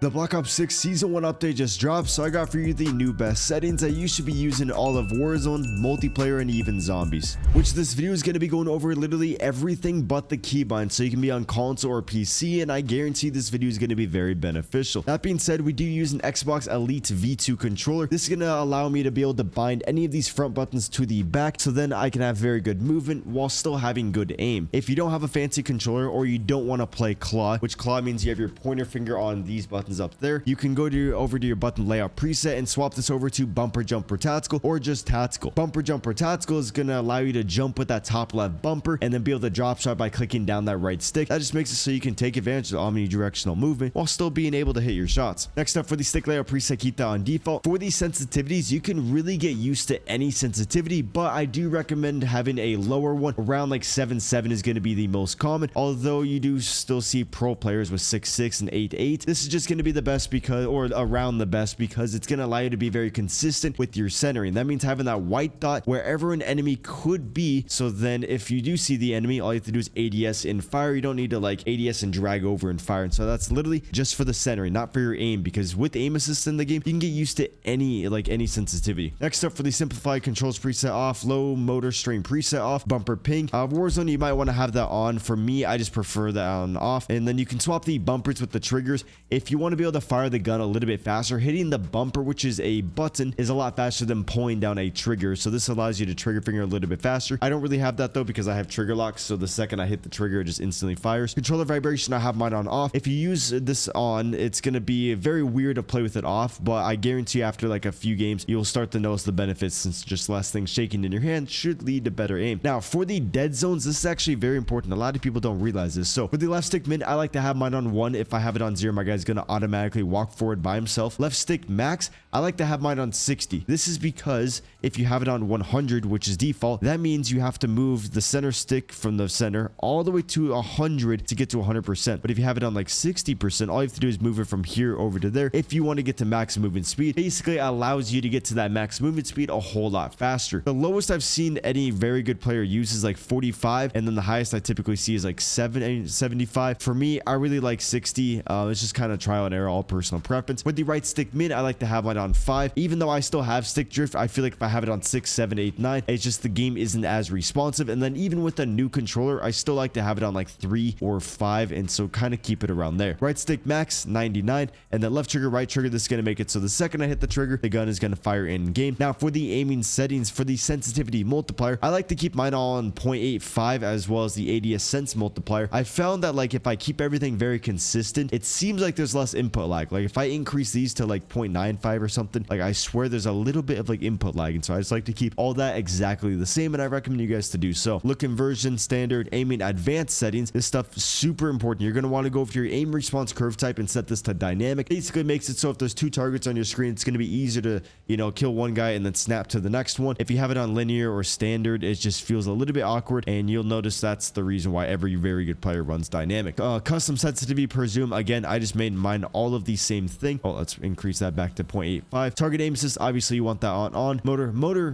The Black Ops 6 Season 1 update just dropped, so I got for you the new best settings that you should be using in all of Warzone, multiplayer, and even zombies. Which this video is going to be going over literally everything but the keybind, so you can be on console or PC, and I guarantee this video is going to be very beneficial. That being said, we do use an Xbox Elite V2 controller. This is going to allow me to be able to bind any of these front buttons to the back, so then I can have very good movement while still having good aim. If you don't have a fancy controller or you don't want to play claw, which claw means you have your pointer finger on these buttons up there, you can go over to your button layout preset and swap this over to bumper jumper tactical or just tactical. Bumper jumper tactical is going to allow you to jump with that top left bumper and then be able to drop shot by clicking down that right stick. That just makes it so you can take advantage of omnidirectional movement while still being able to hit your shots. Next up, for the stick layout preset, keep that on default. For these sensitivities, you can really get used to any sensitivity, but I do recommend having a lower one. Around like 7.7 is going to be the most common, although you do still see pro players with 6.6 and 8.8. This is just going to be the best because, or around the best, because it's going to allow you to be very consistent with your centering. That means having that white dot wherever an enemy could be, so then if you do see the enemy, all you have to do is ADS and fire. You don't need to like ADS and drag over and fire. And so that's literally just for the centering, not for your aim, because with aim assist in the game, you can get used to any sensitivity. Next up, for the simplified controls preset off, low motor strain preset off, bumper ping. Warzone, you might want to have that on. For me, I just prefer that on off. And then you can swap the bumpers with the triggers. If you want to be able to fire the gun a little bit faster, hitting the bumper, which is a button, is a lot faster than pulling down a trigger. So this allows you to trigger finger a little bit faster. I don't really have that though, because I have trigger lock. So the second I hit the trigger, it just instantly fires. Controller vibration, I have mine on off. If you use this on, it's going to be very weird to play with it off, but I guarantee you after like a few games, you'll start to notice the benefits, since just less things shaking in your hand should lead to better aim. Now for the dead zones, this is actually very important. A lot of people don't realize this. So for the left stick mid, I like to have mine on 1. If I have it on 0, my guy's going to automatically walk forward by himself. Left stick max, I like to have mine on 60. This is because if you have it on 100, which is default, that means you have to move the center stick from the center all the way to 100 to get to 100%. But if you have it on like 60%, all you have to do is move it from here over to there. If you want to get to max movement speed, basically allows you to get to that max movement speed a whole lot faster. The lowest I've seen any very good player use is like 45, and then the highest I typically see is like 75. For me, I really like 60. It's just kind of trial and error, all personal preference. With the right stick mid, I like to have mine on 5. Even though I still have stick drift, I feel like if I have it on 6, 7, 8, 9, it's just the game isn't as responsive. And then even with a new controller, I still like to have it on like 3 or 5, and so kind of keep it around there. Right stick max 99, and then left trigger, right trigger, this is going to make it so the second I hit the trigger, the gun is going to fire in game. Now for the aiming settings, for the sensitivity multiplier, I like to keep mine on 0.85 as well as the ADS sense multiplier. I found that like if I keep everything very consistent, it seems like there's less input lag. Like if I increase these to like 0.95 or something, like I swear there's a little bit of like input lag, and so I just like to keep all that exactly the same, and I recommend you guys to do so. Look conversion, standard, aiming, advanced settings, this stuff super important. You're going to want to go for your aim response curve type and set this to dynamic. Basically makes it so if there's 2 targets on your screen, it's going to be easier to, you know, kill one guy and then snap to the next one. If you have it on linear or standard, it just feels a little bit awkward, and you'll notice that's the reason why every very good player runs dynamic. Custom sensitivity per zoom, again, I just made mine all of the same thing. Oh, let's increase that back to 0.85. Target aim assist, obviously you want that on.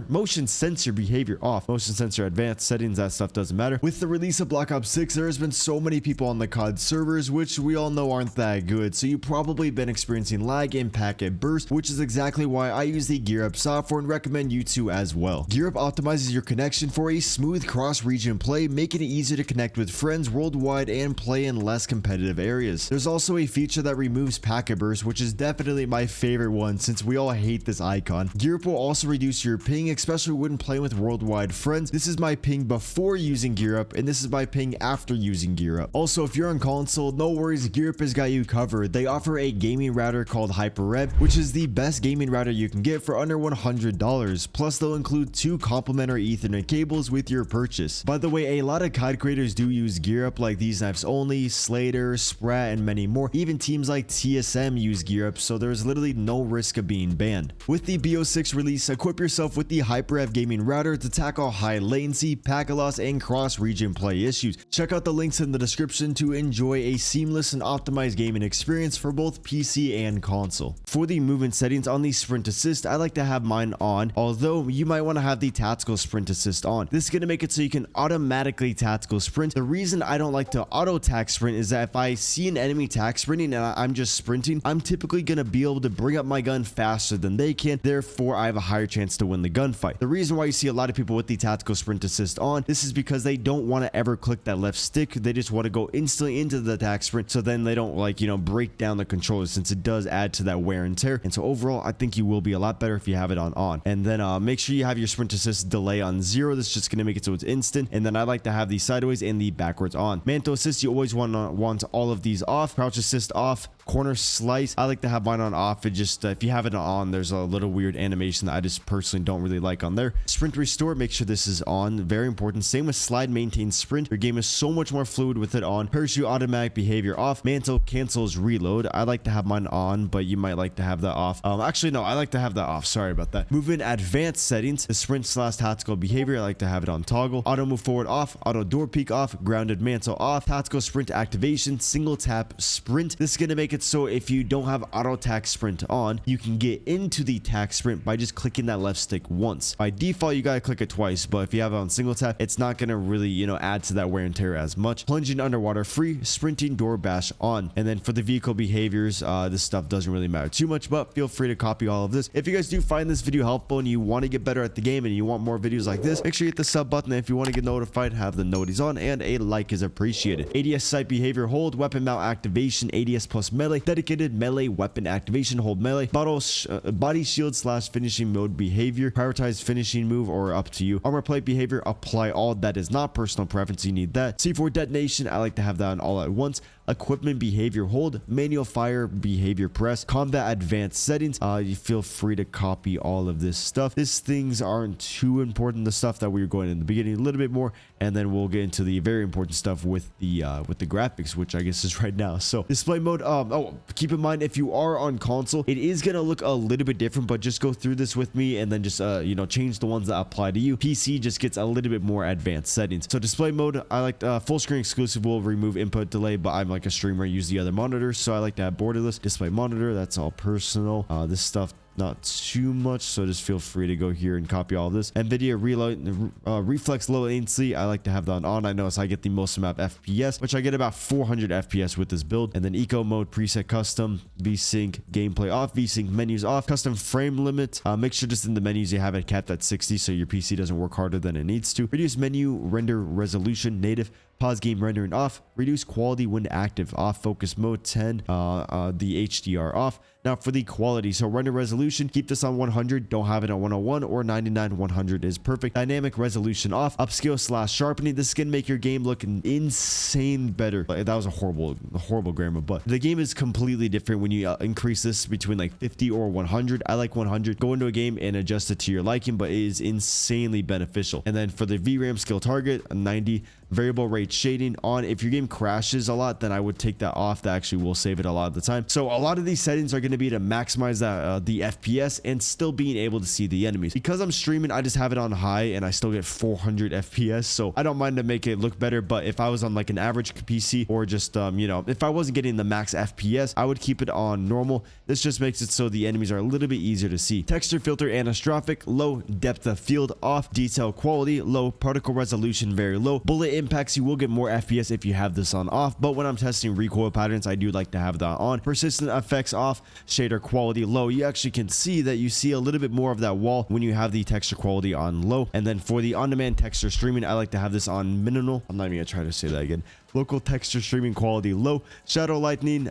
Motion sensor behavior off. Motion sensor advanced settings, that stuff doesn't matter. With the release of Black Ops 6, there has been so many people on the COD servers, which we all know aren't that good, so you've probably been experiencing lag and packet burst, which is exactly why I use the GearUP software and recommend you to as well. GearUP optimizes your connection for a smooth cross-region play, making it easier to connect with friends worldwide and play in less competitive areas. There's also a feature that removes packet burst, which is definitely my favorite one since we all hate this icon. GearUP will also reduce your ping, especially when playing with worldwide friends. This is my ping before using GearUP, and this is my ping after using GearUP. Also, if you're on console, no worries, GearUP has got you covered. They offer a gaming router called HyperRev, which is the best gaming router you can get for under $100. Plus, they'll include 2 complimentary Ethernet cables with your purchase. By the way, a lot of COD creators do use GearUP, like These Knives Only, Slater, Sprat, and many more. Even teams like TSM use GearUP, so there's literally no risk of being banned. With the BO6 release, equip yourself with the HyperRev gaming router to tackle high latency, packet loss, and cross-region play issues. Check out the links in the description to enjoy a seamless and optimized gaming experience for both PC and console. For the movement settings on the sprint assist, I like to have mine on, although you might want to have the tactical sprint assist on. This is going to make it so you can automatically tactical sprint. The reason I don't like to auto tac sprint is that if I see an enemy tac sprinting and I'm just sprinting, I'm typically going to be able to bring up my gun faster than they can. Therefore, I have a higher chance to win the gunfight. The reason why you see a lot of people with the tactical sprint assist on, this is because they don't want to ever click that left stick. They just want to go instantly into the attack sprint, so then they don't, like, you know, break down the controller, since it does add to that wear and tear. And so overall, I think you will be a lot better if you have it on. And then make sure you have your sprint assist delay on 0. This is just going to make it so it's instant. And then I like to have the sideways and the backwards on. Mantle assist, you always want all of these off. Crouch assist off. Corner slice, I like to have mine on off. It just if you have it on, there's a little weird animation that I just personally don't really like on there. Sprint restore, make sure this is on, very important. Same with slide maintain sprint. Your game is so much more fluid with it on. Parachute automatic behavior off. Mantle cancels reload. I like to have mine on, but you might like to have that off. Actually no, I like to have that off, sorry about that. Movement advanced settings, the sprint / tactical behavior, I like to have it on toggle. Auto move forward off. Auto door peek off. Grounded mantle off. Tactical sprint activation, single tap sprint. This is going to make it so if you don't have auto tac sprint on, you can get into the tac sprint by just clicking that left stick once. By default, you gotta click it twice, but if you have it on single tap, it's not gonna really, you know, add to that wear and tear as much. Plunging underwater free, sprinting door bash on. And then for the vehicle behaviors, this stuff doesn't really matter too much, but feel free to copy all of this. If you guys do find this video helpful and you want to get better at the game and you want more videos like this, make sure you hit the sub button. And if you want to get notified, have the noties on, and a like is appreciated. ADS sight behavior hold, weapon mount activation, ADS plus melee, dedicated melee weapon activation, hold melee, body shield / finishing mode behavior, prioritize finishing move, or up to you. Armor plate behavior, apply all. That is not personal preference, you need that. C4 detonation, I like to have that on all at once. Equipment behavior hold, manual fire behavior press, combat advanced settings. You feel free to copy all of this stuff. These things aren't too important. The stuff that we were going in the beginning a little bit more, and then we'll get into the very important stuff with the graphics, which I guess is right now. So display mode, oh, keep in mind if you are on console, it is gonna look a little bit different, but just go through this with me and then just you know, change the ones that apply to you. PC just gets a little bit more advanced settings. So display mode, I like full screen exclusive will remove input delay, but I'm like a streamer, use the other monitor, so I like to have borderless. Display monitor, that's all personal. This stuff not too much, so just feel free to go here and copy all of this. NVIDIA reload, reflex low latency, I like to have that on. I notice I get the most amount of FPS, which I get about 400 FPS with this build. And then eco mode, preset custom, VSync gameplay off, VSync menus off, custom frame limit. Make sure just in the menus you have it capped at 60 so your PC doesn't work harder than it needs to. Reduce menu render resolution native, pause game rendering off, reduce quality when active off, focus mode 10, the HDR off. Now for the quality, so render resolution, keep this on 100, don't have it on 101 or 99, 100 is perfect. Dynamic resolution off, upscale / sharpening, this is gonna make your game look insane better. That was a horrible grammar, but the game is completely different when you increase this between like 50 or 100. I like 100. Go into a game and adjust it to your liking, but it is insanely beneficial. And then for the VRAM skill target, 90. Variable rate shading on. If your game crashes a lot, then I would take that off. That actually will save it a lot of the time. So a lot of these settings are going to be to maximize that the FPS and still being able to see the enemies. Because I'm streaming, I just have it on high and I still get 400 FPS, so I don't mind to make it look better. But if I was on like an average PC or just you know, if I wasn't getting the max FPS, I would keep it on normal. This just makes it so the enemies are a little bit easier to see. Texture filter anastrophic, low. Depth of field off. Detail quality low. Particle resolution very low. Bullet impacts, you will get more FPS if you have this on off, but when I'm testing recoil patterns, I do like to have that on. Persistent effects off. Shader quality low. You actually can see that you see a little bit more of that wall when you have the texture quality on low. And then for the on-demand texture streaming, I like to have this on minimal. I'm not even gonna try to say that again. Local texture streaming quality low. Shadow lightning,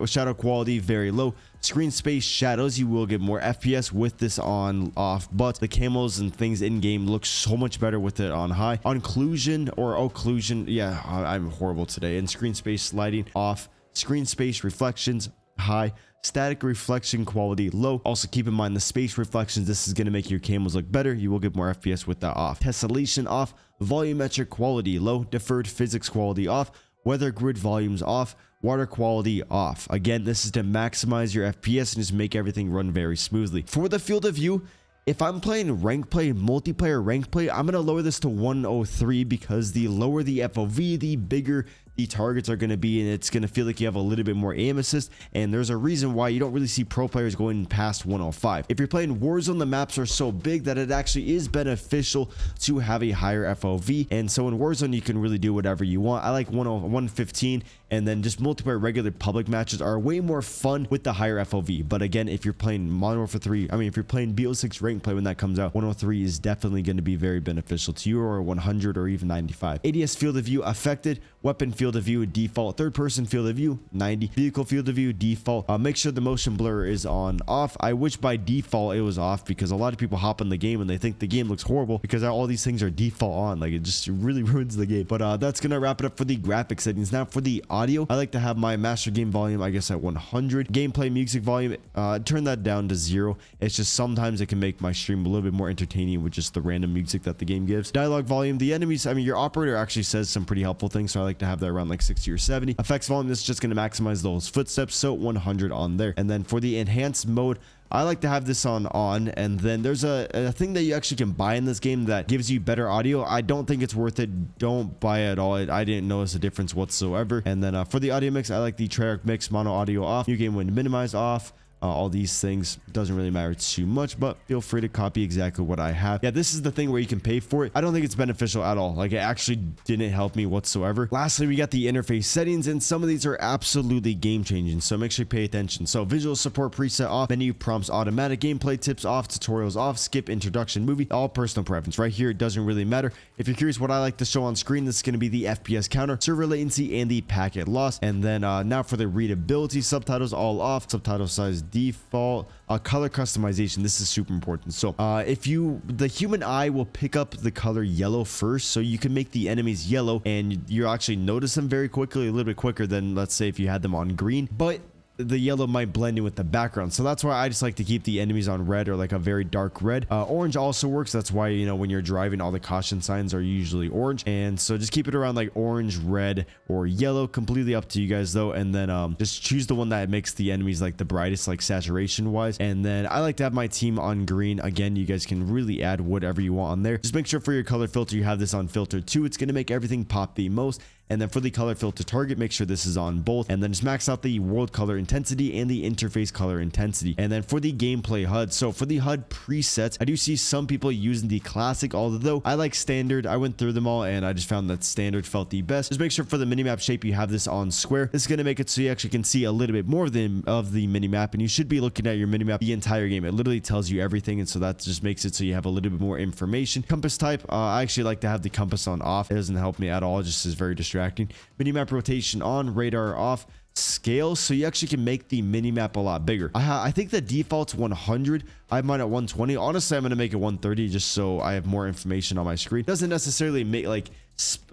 shadow quality very low. Screen space shadows, you will get more FPS with this on off, but the camos and things in game look so much better with it on high. Occlusion or occlusion, yeah, I'm horrible today. And screen space sliding off. Screen space reflections high. Static reflection quality low. Also keep in mind the space reflections, this is going to make your camos look better. You will get more FPS with that off. Tessellation off. Volumetric quality low. Deferred physics quality off. Weather grid volumes off. Water quality off. Again, this is to maximize your FPS and just make everything run very smoothly. For the field of view, if I'm playing rank play, multiplayer rank play, I'm going to lower this to 103 because the lower the FOV, the bigger the targets are going to be, and it's going to feel like you have a little bit more aim assist. And there's a reason why you don't really see pro players going past 105. If you're playing Warzone, the maps are so big that it actually is beneficial to have a higher FOV. And so in Warzone, you can really do whatever you want. I like 115, and then just multiplayer regular public matches are way more fun with the higher FOV. But again, if you're playing Modern Warfare 3, I mean, if you're playing BO6 rank play when that comes out, 103 is definitely going to be very beneficial to you, or 100 or even 95. ADS field of view affected, weapon field of view default, third person field of view 90, vehicle field of view default. Make sure the motion blur is on off. I wish by default it was off, because a lot of people hop in the game and they think the game looks horrible because all these things are default on. Like, it just really ruins the game. But that's gonna wrap it up for the graphic settings. Now for the audio, I like to have my master game volume, I guess, at 100. Gameplay music volume, turn that down to 0. It's just sometimes it can make my stream a little bit more entertaining with just the random music that the game gives. Dialogue volume, the enemies, I mean, your operator actually says some pretty helpful things, so I like to have that around like 60 or 70. Effects volume, this is just going to maximize those footsteps, so 100 on there. And then for the enhanced mode, I like to have this on, and then there's a thing that you actually can buy in this game that gives you better audio. I don't think it's worth it. Don't buy it at all. I didn't notice a difference whatsoever. And then for the audio mix, I like the Treyarch mix, mono audio off, new game when minimize off. All these things doesn't really matter too much, but feel free to copy exactly what I have. Yeah, this is the thing where you can pay for it. I don't think it's beneficial at all. Like, it actually didn't help me whatsoever. Lastly, we got the interface settings, and some of these are absolutely game changing, so make sure you pay attention. So visual support preset off, menu prompts automatic, gameplay tips off, tutorials off, skip introduction movie, all personal preference. Right here, it doesn't really matter. If you're curious what I like to show on screen, this is going to be the FPS counter, server latency, and the packet loss. And then now for the readability, subtitles all off, subtitle size default, color customization. This is super important. So the human eye will pick up the color yellow first, so you can make the enemies yellow and you actually notice them very quickly, a little bit quicker than, let's say, if you had them on green. But the yellow might blend in with the background, so that's why I just like to keep the enemies on red, or like a very dark red. Orange also works. That's why, you know, when you're driving, all the caution signs are usually orange, and so just keep it around like orange, red, or yellow. Completely up to you guys though. And then just choose the one that makes the enemies like the brightest, like saturation wise. And then I like to have my team on green. Again, you guys can really add whatever you want on there. Just make sure for your color filter you have this on filter 2. It's going to make everything pop the most. And then for the color filter target, make sure this is on both, and then just max out the world color intensity and the interface color intensity. And then for the gameplay HUD, so for the HUD presets, I do see some people using the classic, although I like standard. I went through them all and I just found that standard felt the best. Just make sure for the minimap shape you have this on square. This is going to make it so you actually can see a little bit more of the minimap, and you should be looking at your minimap the entire game. It literally tells you everything, and so that just makes it so you have a little bit more information. Compass type, I actually like to have the compass on off. It doesn't help me at all. It just is very distracting. Minimap rotation on, radar off, scale, so you actually can make the minimap a lot bigger. I think the default's 100. I have mine at 120. Honestly, I'm going to make it 130 just so I have more information on my screen. Doesn't necessarily make like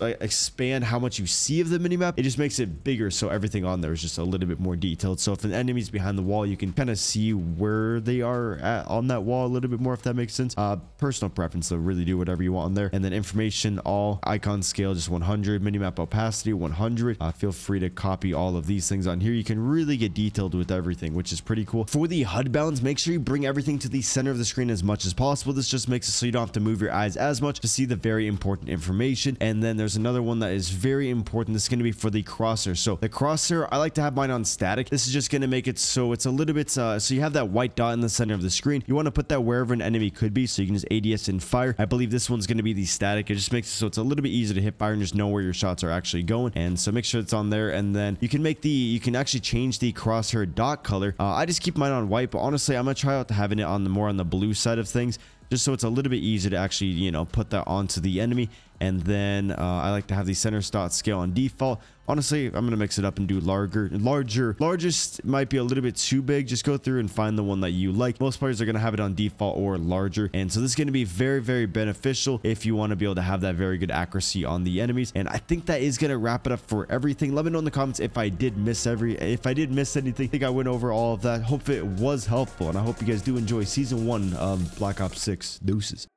expand how much you see of the minimap. It just makes it bigger, so everything on there is just a little bit more detailed. So if an enemy's behind the wall, you can kind of see where they are at on that wall a little bit more, if that makes sense. Personal preference, so really do whatever you want on there. And then information, all, icon scale just 100, minimap opacity 100. Feel free to copy all of these things on here. You can really get detailed with everything, which is pretty cool. For the HUD balance, make sure you bring everything to the center of the screen as much as possible. This just makes it so you don't have to move your eyes as much to see the very important information. And then there's another one that is very important. This is going to be for the crosshair. So the crosshair, I like to have mine on static. This is just going to make it so it's a little bit so you have that white dot in the center of the screen. You want to put that wherever an enemy could be, so you can just ADS and fire. I believe this one's going to be the static. It just makes it so it's a little bit easier to hit fire and just know where your shots are actually going. And so make sure it's on there. And then you can actually change the crosshair dot color. I just keep mine on white, but honestly, I'm gonna try out having it on the more on the blue side of things, just so it's a little bit easier to actually, you know, put that onto the enemy. And then I like to have the center dot scale on default. Honestly, I'm gonna mix it up and do larger. Largest might be a little bit too big. Just go through and find the one that you like. Most players are gonna have it on default or larger, and so this is gonna be very, very beneficial if you want to be able to have that very good accuracy on the enemies. And I think that is gonna wrap it up for everything. Let me know in the comments if I did miss anything. I think I went over all of that. Hope it was helpful, and I hope you guys do enjoy season 1 of Black Ops 6. Deuces.